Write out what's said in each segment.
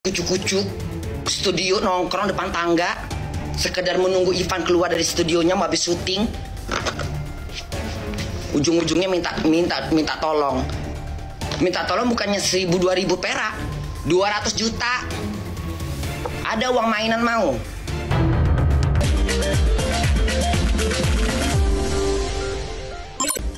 Kucuk-kucuk studio nongkrong depan tangga, sekedar menunggu Ivan keluar dari studionya mau habis syuting. Ujung-ujungnya minta tolong. Minta tolong bukannya 1.000-2.000 perak, 200 juta. Ada uang mainan mau.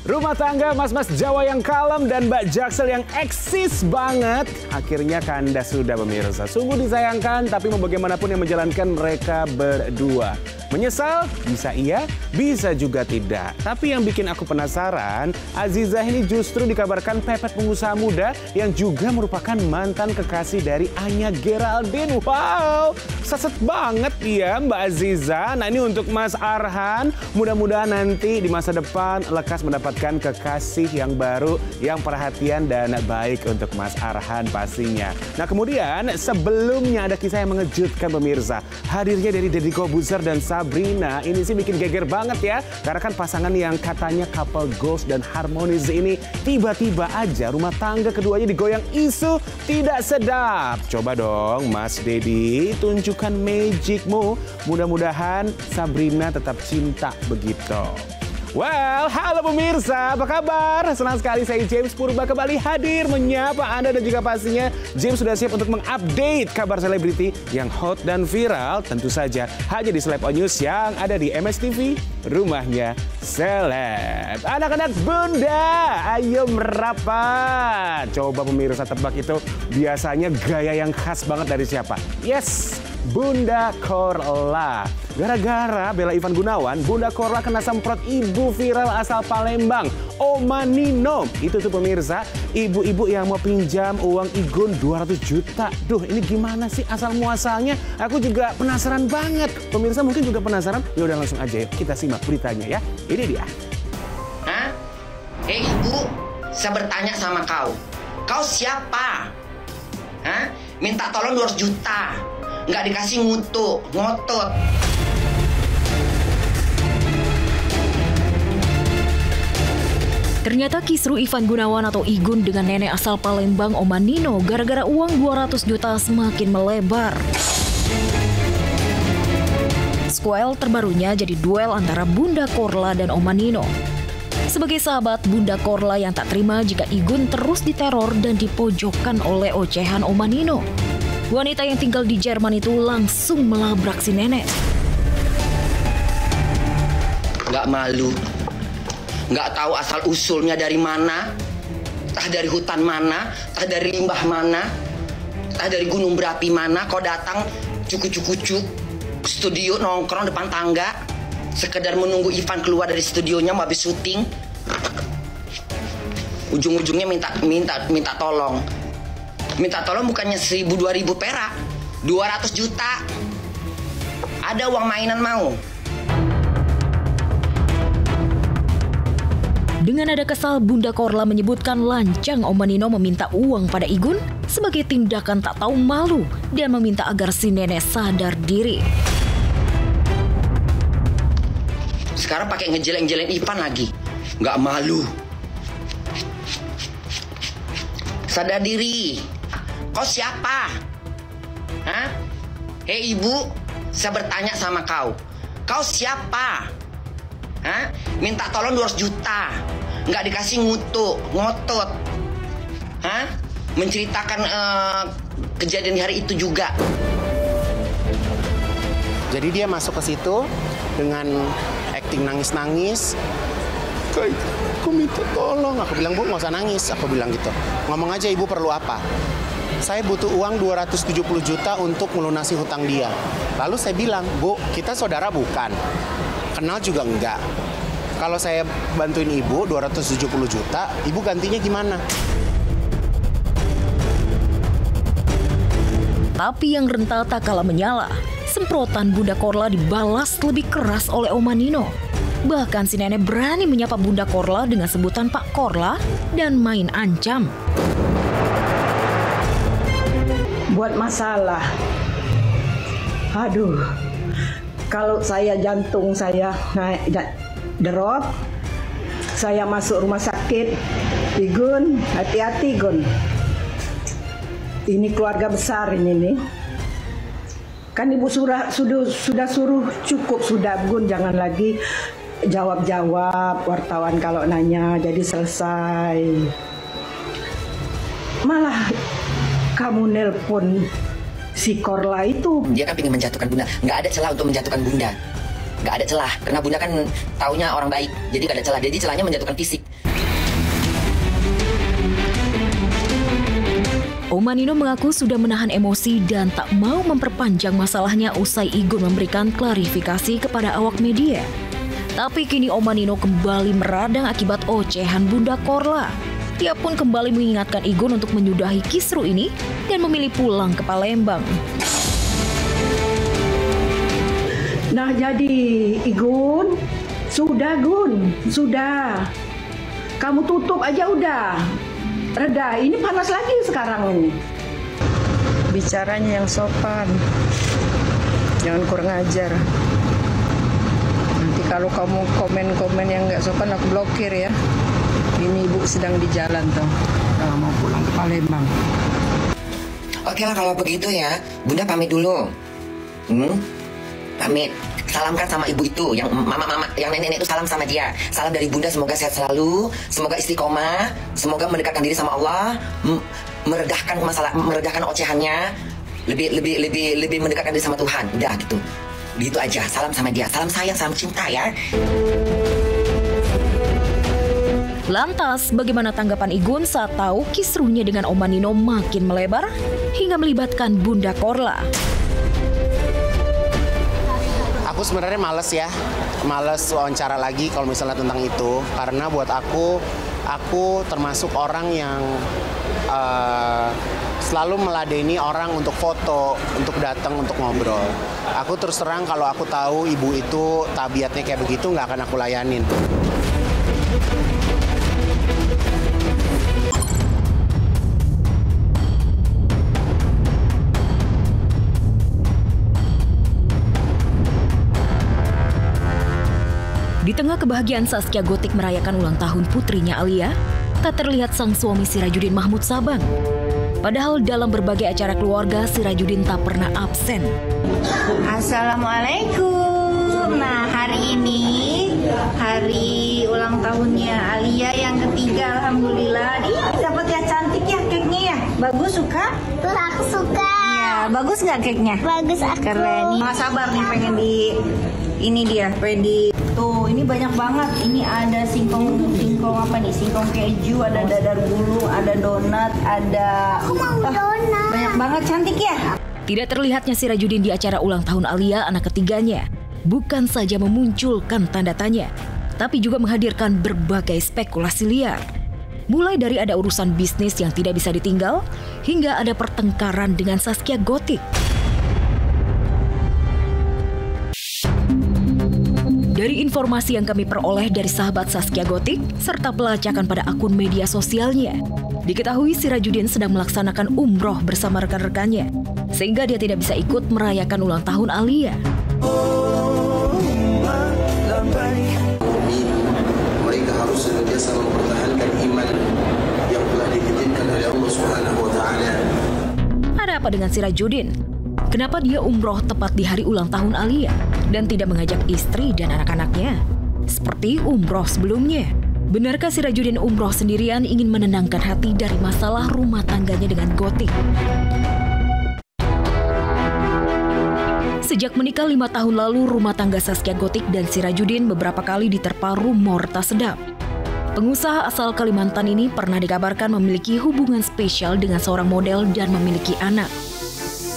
Rumah tangga mas-mas Jawa yang kalem dan Mbak Jaksel yang eksis banget. Akhirnya kandas sudah pemirsa. Sungguh disayangkan, tapi mau bagaimanapun yang menjalankan mereka berdua. Menyesal? Bisa iya, bisa juga tidak. Tapi yang bikin aku penasaran, Azizah ini justru dikabarkan pepet pengusaha muda yang juga merupakan mantan kekasih dari Anya Geraldine. Wow, seset banget ya Mbak Azizah. Nah ini untuk Mas Arhan, mudah-mudahan nanti di masa depan lekas mendapatkan kekasih yang baru, yang perhatian dan baik untuk Mas Arhan pastinya. Nah kemudian sebelumnya ada kisah yang mengejutkan pemirsa. Hadirnya dari Deddy Corbuzier dan Sabrina ini sih bikin geger banget ya. Karena kan pasangan yang katanya couple goals dan harmonis ini tiba-tiba aja rumah tangga keduanya digoyang isu tidak sedap. Coba dong Mas Deddy, tunjukkan magicmu. Mudah-mudahan Sabrina tetap cinta begitu. Well, halo pemirsa, apa kabar? Senang sekali saya James Purba kembali hadir menyapa Anda dan juga pastinya James sudah siap untuk mengupdate kabar selebriti yang hot dan viral tentu saja hanya di Celeb On News yang ada di MSTV, rumahnya seleb. Anak-anak bunda, ayo merapat. Coba pemirsa tebak itu biasanya gaya yang khas banget dari siapa? Yes, Bunda Korla. Gara-gara bela Ivan Gunawan, Bunda Korla kena semprot ibu viral asal Palembang, Oma Nino. Itu tuh pemirsa, ibu-ibu yang mau pinjam uang Igun 200 juta. Duh, ini gimana sih asal muasalnya? Aku juga penasaran banget. Pemirsa mungkin juga penasaran? Ya udah langsung aja yuk kita simak beritanya ya. Ini dia. Hah? Hei ibu, saya bertanya sama kau. Kau siapa? Hah? Minta tolong 200 juta. Nggak dikasih ngotot. Ternyata kisru Ivan Gunawan atau Igun dengan nenek asal Palembang Oma Nino gara-gara uang 200 juta semakin melebar. Sequel terbarunya jadi duel antara Bunda Korla dan Oma Nino. Sebagai sahabat, Bunda Korla yang tak terima jika Igun terus diteror dan dipojokkan oleh ocehan Oma Nino. Wanita yang tinggal di Jerman itu langsung melabrak si nenek. Nggak malu. Nggak tahu asal-usulnya dari mana, entah dari hutan mana, entah dari limbah mana, entah dari gunung berapi mana, kau datang cucuk-cucuk studio nongkrong depan tangga, sekedar menunggu Ivan keluar dari studionya mau habis syuting. Ujung-ujungnya minta tolong. Minta tolong bukannya 1.000-2.000 perak, 200 juta. Ada uang mainan mau. Dengan nada kesal, Bunda Korla menyebutkan lancang Oma Nino meminta uang pada Igun sebagai tindakan tak tahu malu dan meminta agar si nenek sadar diri. Sekarang pakai ngejelek-jelek Ivan lagi. Nggak malu. Sadar diri. Kau siapa? Hah? Hei ibu, saya bertanya sama kau. Kau siapa? Hah? Minta tolong 200 juta. Nggak dikasih ngotot. Hah? Menceritakan kejadian di hari itu juga. Jadi dia masuk ke situ dengan acting nangis-nangis. Aku minta tolong. Aku bilang, Bu, nggak usah nangis. Aku bilang gitu. Ngomong aja, Ibu perlu apa? Saya butuh uang 270 juta untuk melunasi hutang dia. Lalu saya bilang, Bu, kita saudara bukan. Kenal juga enggak. Kalau saya bantuin Ibu 270 juta, Ibu gantinya gimana? Tapi yang rentata kala menyala. Semprotan Bunda Korla dibalas lebih keras oleh Oma Nino. Bahkan si nenek berani menyapa Bunda Korla dengan sebutan Pak Korla dan main ancam. Buat masalah. Aduh, kalau saya jantung saya naik drop, saya masuk rumah sakit. Igun, hati-hati Gun. Ini keluarga besar ini nih. Kan ibu sudah suruh cukup sudah Gun, jangan lagi jawab wartawan kalau nanya, jadi selesai. Malah kamu nelpon si Korla itu. Dia kan ingin menjatuhkan Bunda. Nggak ada celah untuk menjatuhkan Bunda. Nggak ada celah, karena Bunda kan taunya orang baik. Jadi nggak ada celah, jadi celahnya menjatuhkan fisik. Omanino mengaku sudah menahan emosi dan tak mau memperpanjang masalahnya usai Igun memberikan klarifikasi kepada awak media. Tapi kini Omanino kembali meradang akibat ocehan Bunda Korla. Dia pun kembali mengingatkan Igun untuk menyudahi kisru ini dan memilih pulang ke Palembang. Nah jadi Igun, sudah. Kamu tutup aja udah. Reda, ini panas lagi sekarang ini. Bicaranya yang sopan. Jangan kurang ajar. Nanti kalau kamu komen-komen yang nggak sopan aku blokir ya. Ini ibu sedang di jalan tuh. Kalau mau pulang ke Palembang. Oke lah kalau begitu ya, Bunda pamit dulu. Pamit. Salamkan sama ibu itu, yang mama, yang nenek itu salam sama dia. Salam dari Bunda, semoga sehat selalu, semoga istiqomah, semoga mendekatkan diri sama Allah, meredahkan masalah, meredahkan ocehannya, lebih mendekatkan diri sama Tuhan. Udah gitu. Gitu aja. Salam sama dia, salam sayang, salam cinta ya. Lantas, bagaimana tanggapan Igun saat tahu kisruhnya dengan Omanino makin melebar hingga melibatkan Bunda Korla? Aku sebenarnya males wawancara lagi kalau misalnya tentang itu, karena buat aku termasuk orang yang selalu meladeni orang untuk foto, untuk datang, untuk ngobrol. Aku terus terang kalau aku tahu ibu itu tabiatnya kayak begitu, nggak akan aku layanin. Di tengah kebahagiaan Zaskia Gotik merayakan ulang tahun putrinya Alia, tak terlihat sang suami Sirajudin Mahmud Sabang. Padahal dalam berbagai acara keluarga, Sirajudin tak pernah absen. Assalamualaikum. Nah, hari ini hari ulang tahunnya Alia yang ketiga, alhamdulillah. Ih, dapat ya, cantik ya cake-nya ya. Bagus, suka? Tuh aku suka. Ya, bagus nggak cake-nya? Bagus aku. Keren. Nggak sabar nih pengen ini dia, pengen tuh, ini banyak banget. Ini ada singkong apa nih? Singkong keju, ada dadar gulung, ada donat, ada. Aku mau donat. Banyak banget, cantik ya. Tidak terlihatnya Sirajudin di acara ulang tahun Alia, anak ketiganya, bukan saja memunculkan tanda tanya, tapi juga menghadirkan berbagai spekulasi liar. Mulai dari ada urusan bisnis yang tidak bisa ditinggal, hingga ada pertengkaran dengan Zaskia Gotik. Dari informasi yang kami peroleh dari sahabat Zaskia Gotik, serta pelacakan pada akun media sosialnya, diketahui Sirajudin sedang melaksanakan umroh bersama rekan-rekannya, sehingga dia tidak bisa ikut merayakan ulang tahun Alia. Mereka harus senantiasa mempertahankan iman yang telah dititipkan oleh Allah Subhanahu wa Ta'ala. Ada apa dengan Sirajudin? Kenapa dia umroh tepat di hari ulang tahun Alia dan tidak mengajak istri dan anak-anaknya seperti umroh sebelumnya? Benarkah Sirajudin umroh sendirian ingin menenangkan hati dari masalah rumah tangganya dengan Gotik? Sejak menikah 5 tahun lalu, rumah tangga Zaskia Gotik dan Sirajudin beberapa kali diterpa rumor tak sedap. Pengusaha asal Kalimantan ini pernah dikabarkan memiliki hubungan spesial dengan seorang model dan memiliki anak.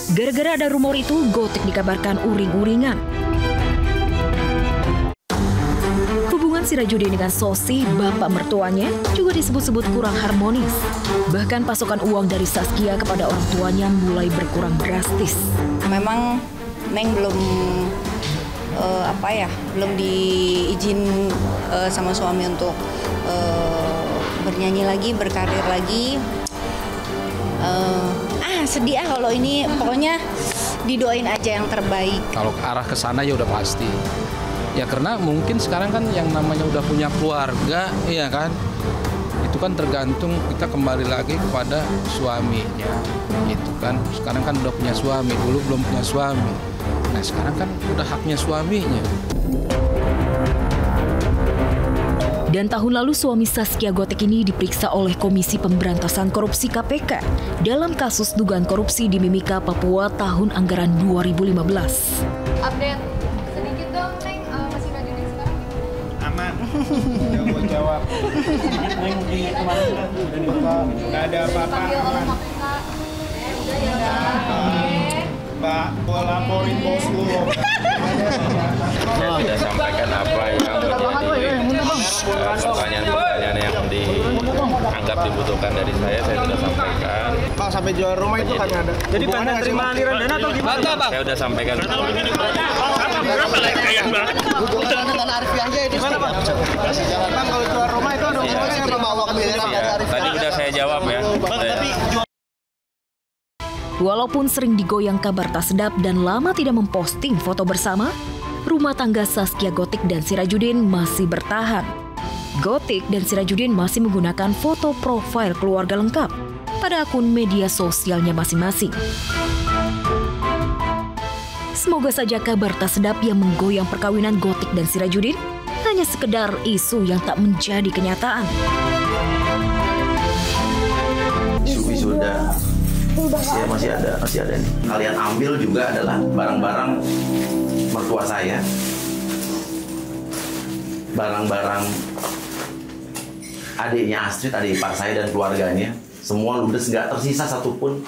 Gara-gara ada rumor itu, Gotik dikabarkan uring-uringan. Hubungan Sirajudin dengan Sosi, bapak mertuanya, juga disebut-sebut kurang harmonis. Bahkan pasokan uang dari Zaskia kepada orang tuanya mulai berkurang drastis. Memang Neng belum belum diizin sama suami untuk bernyanyi lagi, berkarir lagi. Sedih kalau ini, pokoknya didoain aja yang terbaik. Kalau arah ke sana ya udah pasti. Ya karena mungkin sekarang kan yang namanya udah punya keluarga, iya kan, itu itu kan tergantung, kita kembali lagi kepada suaminya, gitu kan. Sekarang kan udah punya suami, dulu belum punya suami. Nah sekarang kan udah haknya suaminya. Dan tahun lalu suami Zaskia Gotik ini diperiksa oleh Komisi Pemberantasan Korupsi KPK dalam kasus dugaan korupsi di Mimika, Papua tahun anggaran 2015. Update sedikit dong, Neng, masih rajin sekarang? Aman, udah mau jawab. Neng di kemarin udah dibuka, nggak ada apa-apa. Udah ya. Mbak, mau laporin bos lu. Saya sudah sampaikan apa yang pertanyaan-pertanyaan yang dianggap dibutuhkan dari saya sudah sampaikan. Pak, sampai jual rumah itu kan ada. Jadi tanda terima aliran dana atau gimana? Saya sudah sampaikan. Berapa lagi kaya banget? Dengan Arfi aja itu. Gimana Pak? Bang, kalau jual rumah itu ada hubungannya apa bawa miliaran dari Arfi? Tadi sudah saya jawab ya. Walaupun sering digoyang kabar tak sedap dan lama tidak memposting foto bersama, rumah tangga Zaskia Gotik dan Sirajudin masih bertahan. Gotik dan Sirajudin masih menggunakan foto profil keluarga lengkap pada akun media sosialnya masing-masing. Semoga saja kabar tak sedap yang menggoyang perkawinan Gotik dan Sirajudin hanya sekedar isu yang tak menjadi kenyataan. Sudah masih ada nih. Kalian ambil juga adalah barang-barang mertua saya, barang-barang adiknya Astrid, adik ipar saya dan keluarganya. Semua ludes, nggak tersisa satupun.